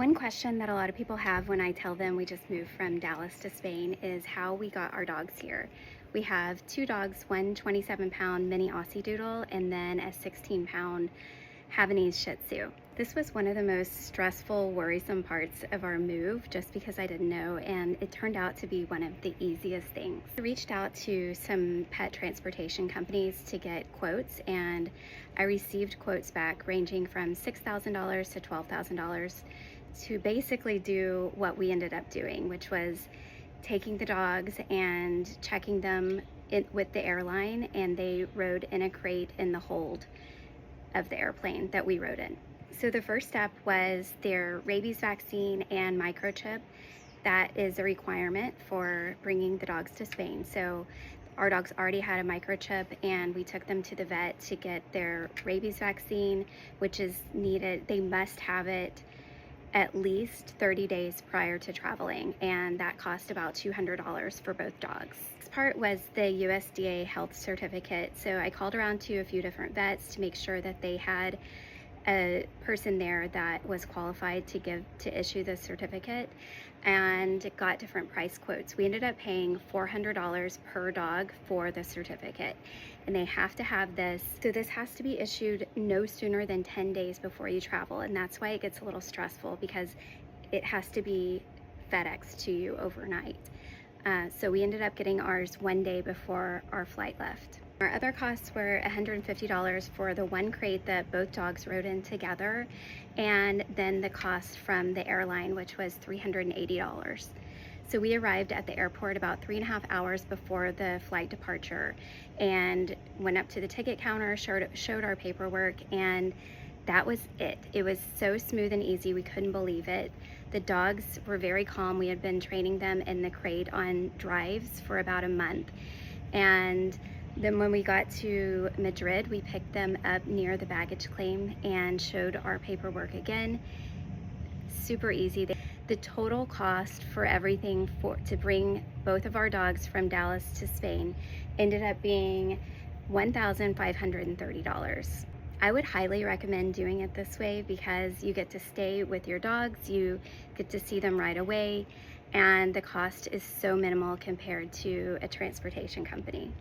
One question that a lot of people have when I tell them we just moved from Dallas to Spain is how we got our dogs here. We have two dogs, one 27-pound mini Aussie Doodle and then a 16-pound Havanese Shih Tzu. This was one of the most stressful, worrisome parts of our move just because I didn't know, and it turned out to be one of the easiest things. I reached out to some pet transportation companies to get quotes, and I received quotes back ranging from $6,000 to $12,000 to basically do what we ended up doing, which was taking the dogs and checking them with the airline, and they rode in a crate in the hold of the airplane that we rode in. So the first step was their rabies vaccine and microchip. That is a requirement for bringing the dogs to Spain. So our dogs already had a microchip, and we took them to the vet to get their rabies vaccine, which is needed. They must have it at least 30 days prior to traveling, and that cost about $200 for both dogs. This part was the USDA health certificate. So I called around to a few different vets to make sure that they had a person there that was qualified to issue the certificate, and got different price quotes. We ended up paying $400 per dog for the certificate, and they have to have this. So this has to be issued no sooner than 10 days before you travel, and that's why it gets a little stressful because it has to be FedEx to you overnight. So we ended up getting ours one day before our flight left. Our other costs were $150 for the one crate that both dogs rode in together, and then the cost from the airline, which was $380. So we arrived at the airport about 3.5 hours before the flight departure and went up to the ticket counter, showed our paperwork, and that was it. It was so smooth and easy, we couldn't believe it. The dogs were very calm. We had been training them in the crate on drives for about a month, and then when we got to Madrid, we picked them up near the baggage claim and showed our paperwork again. Super easy. The total cost for everything to bring both of our dogs from Dallas to Spain ended up being $1,530. I would highly recommend doing it this way because you get to stay with your dogs, you get to see them right away, and the cost is so minimal compared to a transportation company.